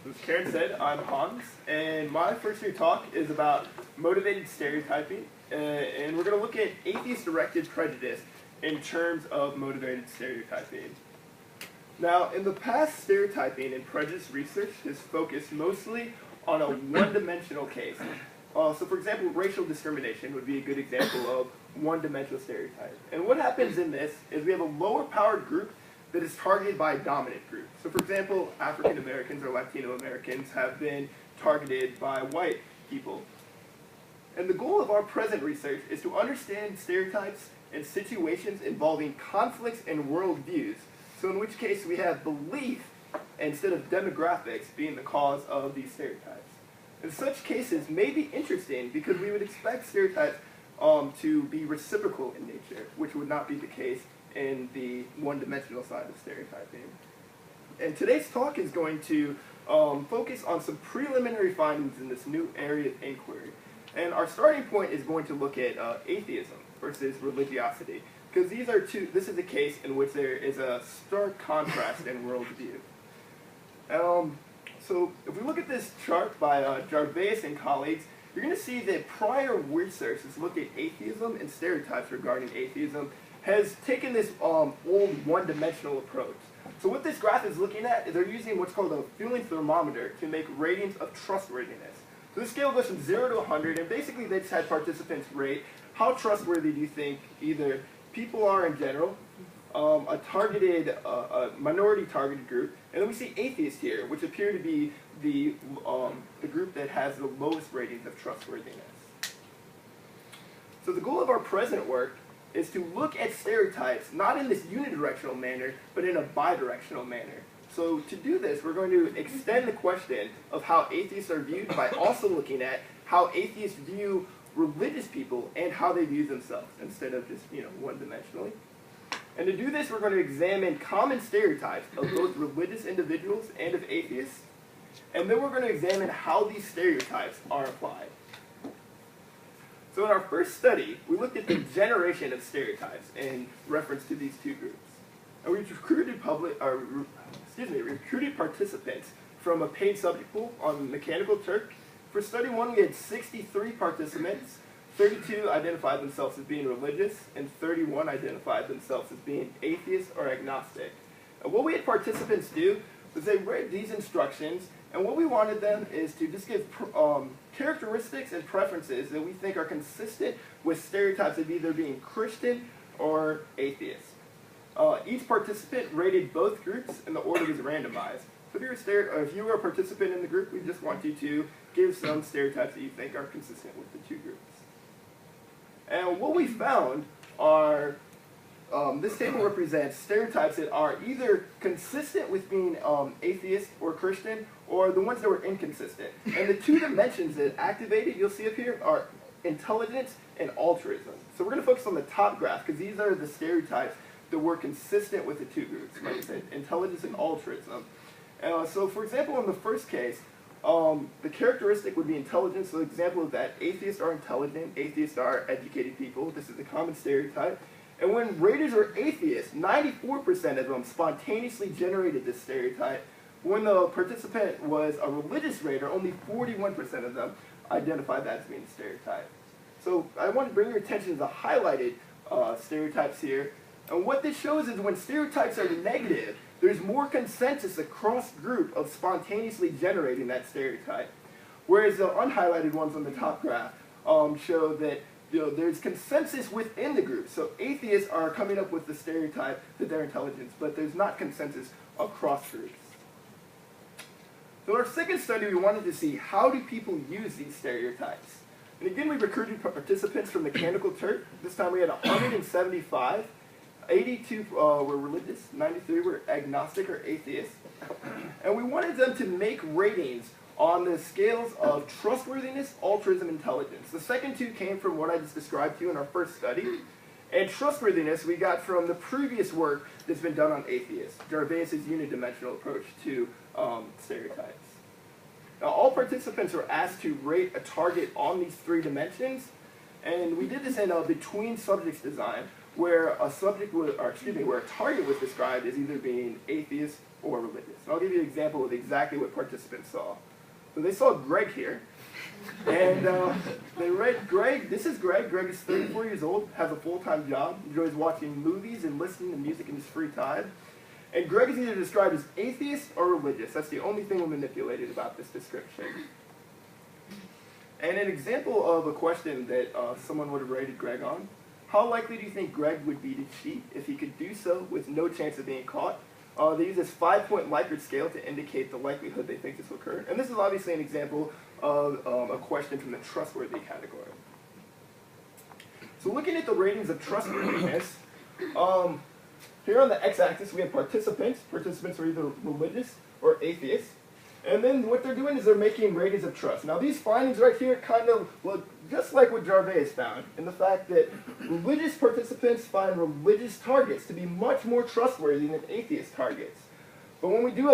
As Karen said, I'm Hans, and my first year talk is about motivated stereotyping, and we're going to look at atheist-directed prejudice in terms of motivated stereotyping. Now, in the past, stereotyping and prejudice research has focused mostly on a one-dimensional case. So, for example, racial discrimination would be a good example of one-dimensional stereotype. And what happens in this is we have a lower-powered group that is targeted by a dominant group. So, for example, African Americans or Latino Americans have been targeted by white people. And the goal of our present research is to understand stereotypes and situations involving conflicts and worldviews. So in which case we have belief instead of demographics being the cause of these stereotypes. And such cases may be interesting because we would expect stereotypes to be reciprocal in nature, which would not be the case in the one-dimensional side of stereotyping. And today's talk is going to focus on some preliminary findings in this new area of inquiry. And our starting point is going to look at atheism versus religiosity, because this is a case in which there is a stark contrast in worldview. So if we look at this chart by Jarvis and colleagues, you're going to see that prior research that's looked at atheism and stereotypes regarding atheism has taken this old one-dimensional approach. So what this graph is looking at is they're using what's called a feeling thermometer to make ratings of trustworthiness. So this scale goes from 0 to 100, and basically they just had participants rate how trustworthy do you think either people are in general, a minority targeted group, and then we see atheists here, which appear to be the group that has the lowest ratings of trustworthiness. So the goal of our present work is to look at stereotypes not in this unidirectional manner, but in a bidirectional manner. So to do this, we're going to extend the question of how atheists are viewed by also looking at how atheists view religious people and how they view themselves instead of just, one-dimensionally. And to do this, we're going to examine common stereotypes of both religious individuals and of atheists. And then we're going to examine how these stereotypes are applied. So in our first study, we looked at the generation of stereotypes in reference to these two groups. And we recruited participants from a paid subject pool on Mechanical Turk. For study 1, we had 63 participants. 32 identified themselves as being religious, and 31 identified themselves as being atheist or agnostic. And what we had participants do was they read these instructions, and what we wanted them is to just give characteristics and preferences that we think are consistent with stereotypes of either being Christian or atheist. Each participant rated both groups, and the order was randomized. So if you were a participant in the group, we just want you to give some stereotypes that you think are consistent with the two groups. And what we found are, this table represents stereotypes that are either consistent with being atheist or Christian, or the ones that were inconsistent. And the two dimensions that activated, you'll see up here, are intelligence and altruism. So we're going to focus on the top graph, because these are the stereotypes that were consistent with the two groups. Like I said, intelligence and altruism. So for example, in the first case, the characteristic would be intelligence. So the example of that, atheists are intelligent, atheists are educated people. This is a common stereotype. And when raters were atheists, 94% of them spontaneously generated this stereotype. When the participant was a religious rater, only 41% of them identified that as being a stereotype. So I want to bring your attention to the highlighted stereotypes here. And what this shows is when stereotypes are negative, there's more consensus across group of spontaneously generating that stereotype. Whereas the unhighlighted ones on the top graph show that there's consensus within the group. So atheists are coming up with the stereotype that they're intelligent, but there's not consensus across groups. So in our second study, we wanted to see how do people use these stereotypes. And again, we recruited participants from Mechanical Turk. This time we had 175. 82 were religious, 93 were agnostic or atheist. And we wanted them to make ratings on the scales of trustworthiness, altruism, intelligence. The second two came from what I just described to you in our first study. And trustworthiness we got from the previous work that's been done on atheists, Jarvis' unidimensional approach to stereotypes. Now all participants were asked to rate a target on these three dimensions, and we did this in a between subjects design, where a subject was, or excuse me, where a target was described as either being atheist or religious. And I'll give you an example of exactly what participants saw. So they saw Greg here, and they read Greg. This is Greg. Greg is 34 years old, has a full-time job, enjoys watching movies and listening to music in his free time. And Greg is either described as atheist or religious. That's the only thing we manipulated about this description. And an example of a question that someone would have rated Greg on: how likely do you think Greg would be to cheat if he could do so with no chance of being caught? They use this 5-point Likert scale to indicate the likelihood they think this will occur. And this is obviously an example of a question from the trustworthy category. So looking at the ratings of trustworthiness, here on the x-axis we have participants. Participants are either religious or atheist. And then what they're doing is they're making ratings of trust. Now these findings right here kind of look just like what Jarvis found, in the fact that religious participants find religious targets to be much more trustworthy than atheist targets. But when we do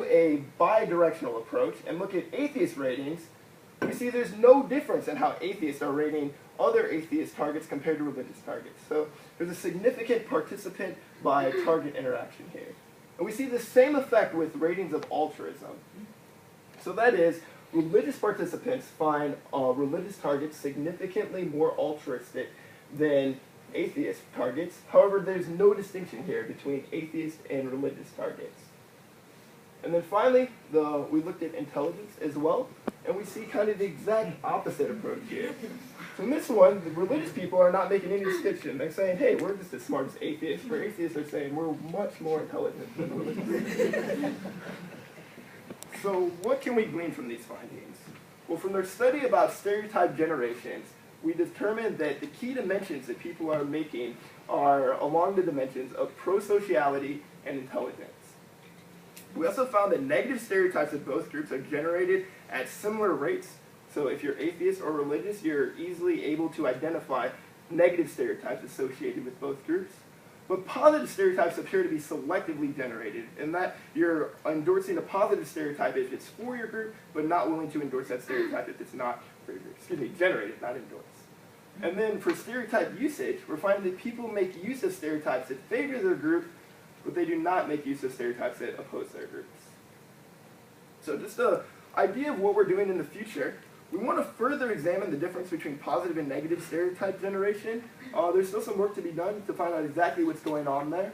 a bi-directional approach and look at atheist ratings, we see there's no difference in how atheists are rating other atheist targets compared to religious targets. So there's a significant participant by target interaction here. And we see the same effect with ratings of altruism. So that is, religious participants find religious targets significantly more altruistic than atheist targets. However, there's no distinction here between atheist and religious targets. And then finally, we looked at intelligence as well, and we see kind of the exact opposite approach here. So in this one, the religious people are not making any distinction. They're saying, hey, we're just as smart as atheists. Where atheists are saying we're much more intelligent than religious. So what can we glean from these findings? Well, from their study about stereotype generations, we determined that the key dimensions that people are making are along the dimensions of prosociality and intelligence. We also found that negative stereotypes of both groups are generated at similar rates. So if you're atheist or religious, you're easily able to identify negative stereotypes associated with both groups. But positive stereotypes appear to be selectively generated, in that you're endorsing a positive stereotype if it's for your group, but not willing to endorse that stereotype if it's not for your group. Excuse me, generated, not endorsed. And then for stereotype usage, we're finding that people make use of stereotypes that favor their group, but they do not make use of stereotypes that oppose their groups. So just an idea of what we're doing in the future. We want to further examine the difference between positive and negative stereotype generation. There's still some work to be done to find out exactly what's going on there.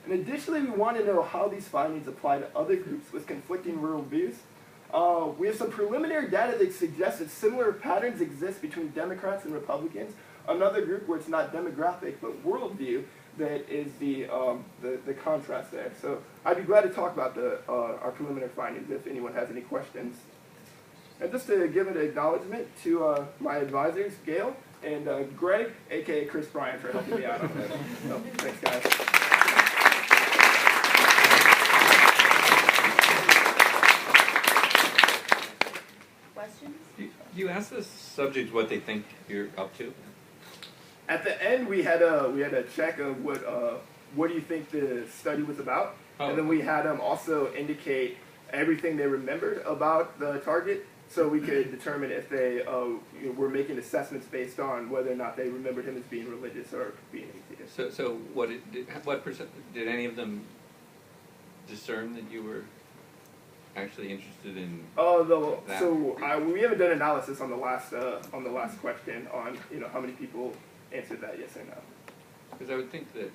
And additionally, we want to know how these findings apply to other groups with conflicting worldviews. We have some preliminary data that suggests that similar patterns exist between Democrats and Republicans. Another group where it's not demographic, but worldview, that is the contrast there. So I'd be glad to talk about our preliminary findings if anyone has any questions. And just to give an acknowledgement to my advisors, Gail and Greg, a.k.a. Chris Bryan, for helping me out on this. So, thanks, guys. Questions? You ask the subject what they think you're up to? At the end, we had a check of what do you think the study was about, and then we had them also indicate everything they remembered about the target, so we could determine if they were making assessments based on whether or not they remembered him as being religious or being atheist. So what percent did any of them discern that you were actually interested in? That? So we haven't done analysis on the last question on how many people answered that yes or no. Because I would think that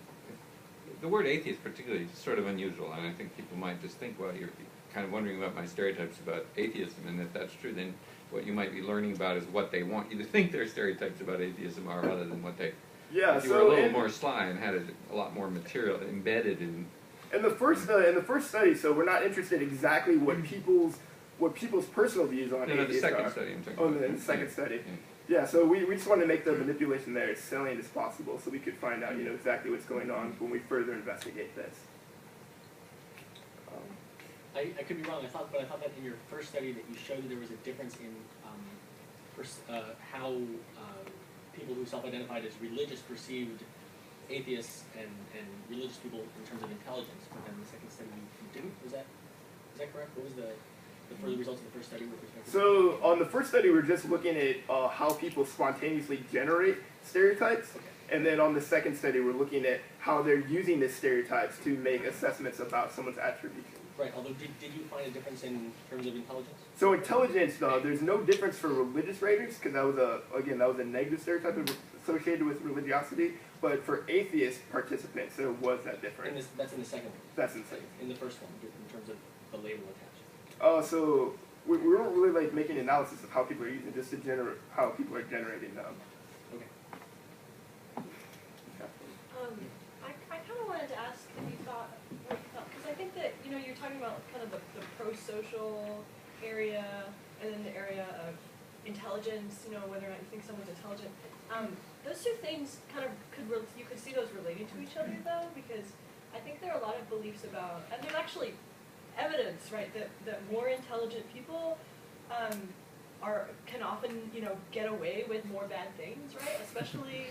the word atheist particularly is sort of unusual, and I think people might just think, well, you're kind of wondering about my stereotypes about atheism, and if that's true, then what you might be learning about is what they want you to think their stereotypes about atheism are, rather than what they... Yeah, if you were a little more sly and had a lot more material embedded in... In the first study, so we're not interested exactly what people's personal views on atheism are. The second study I'm talking about. In the second study. Yeah, so we just wanted to make the manipulation there as salient as possible so we could find out exactly what's going on when we further investigate this. I could be wrong, but I thought that in your first study that you showed that there was a difference in how people who self-identified as religious perceived atheists and religious people in terms of intelligence, but then the second study you didn't? Is that correct? What was the further results of the first study with respect to... So on the first study, we were just looking at how people spontaneously generate stereotypes. Okay. And then on the second study, we're looking at how they're using these stereotypes to make assessments about someone's attribution. Right, although did you find a difference in terms of intelligence? So intelligence, there's no difference for religious raters, because that was a negative stereotype associated with religiosity. But for atheist participants, there was that difference. That's in the second one? That's in the second. In the first one, in terms of the label attached? So we weren't really like making analysis of how people are using, just to generate how people are generating them. Okay. I kind of wanted to ask if you thought, because I think that, you know, you're talking about kind of the pro-social area and then the area of intelligence, you know, whether or not you think someone's intelligent. Those two things kind of you could see those relating to each other though, because I think there are a lot of beliefs about, and there's actually evidence, right, that more intelligent people can often, you know, get away with more bad things, right? Especially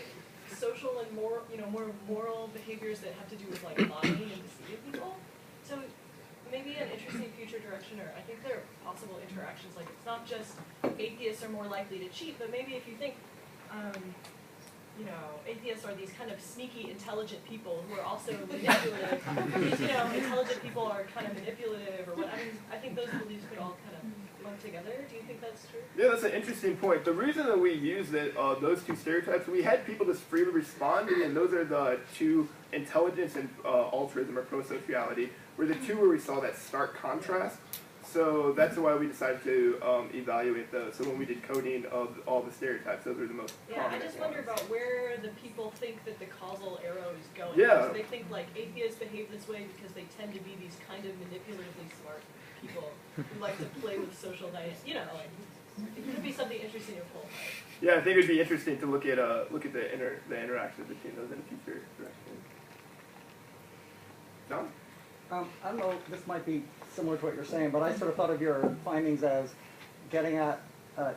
social and more moral behaviors that have to do with like lying and deceiving people. So maybe an interesting future direction, or I think there are possible interactions. Like it's not just atheists are more likely to cheat, but maybe if you think, you know, atheists are these kind of sneaky, intelligent people who are also manipulative. These, you know, intelligent people are kind of manipulative, or what? I mean, I think those beliefs could all kind of lump together. Do you think that's true? Yeah, that's an interesting point. The reason that we use those two stereotypes, we had people just freely respond, and those are the two, intelligence and altruism or prosociality, were the two where we saw that stark contrast. So that's why we decided to evaluate those. So when we did coding of all the stereotypes, those are the most prominent I just wonder ones. about where the people think that the causal arrow is going. Yeah. Because they think like atheists behave this way because they tend to be these kind of manipulatively smart people who like to play with social dynamics. You know, like it could be something interesting to pull. Yeah, I think it would be interesting to look at the interactions between those in the future direction. John? I don't know, this might be similar to what you're saying, but I sort of thought of your findings as getting at,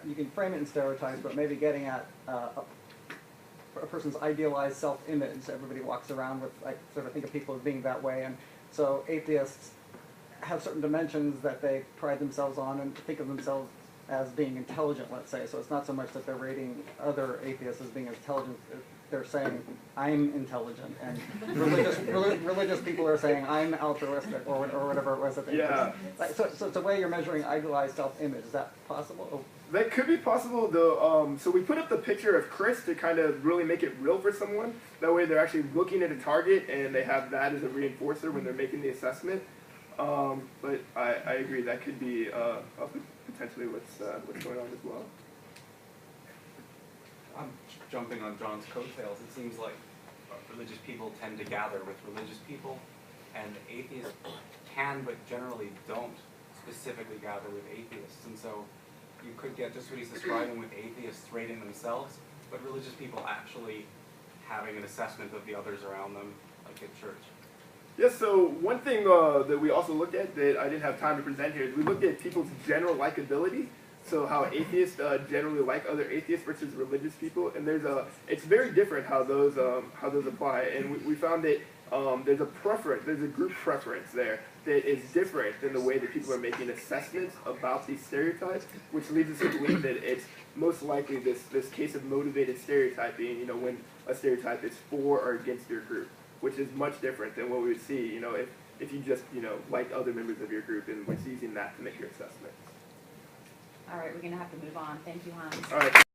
you can frame it in stereotypes, but maybe getting at a person's idealized self-image. Everybody walks around with, I sort of think of people as being that way, and so atheists have certain dimensions that they pride themselves on and think of themselves as being intelligent, let's say. So it's not so much that they're rating other atheists as being intelligent, they're saying, I'm intelligent, and religious people are saying, I'm altruistic, or whatever it was that they Yeah. So it's a way you're measuring idealized self-image. Is that possible? That could be possible, though. So we put up the picture of Chris to kind of really make it real for someone. That way they're actually looking at a target, and they have that as a reinforcer when they're making the assessment. But I agree, that could be potentially what's going on as well. I'm jumping on John's coattails. It seems like religious people tend to gather with religious people, and atheists can but generally don't specifically gather with atheists. And so you could get just what he's describing with atheists rating themselves, but religious people actually having an assessment of the others around them, like at church. Yeah, so one thing that we also looked at that I didn't have time to present here is we looked at people's general likability. So how atheists generally like other atheists versus religious people, and it's very different how those apply. And we found that there's a group preference there that is different than the way that people are making assessments about these stereotypes, which leads us to believe that it's most likely this case of motivated stereotyping. You know, when a stereotype is for or against your group, which is much different than what we would see. You know, if you just like other members of your group and was using that to make your assessments. All right, we're going to have to move on. Thank you, Hans. All right.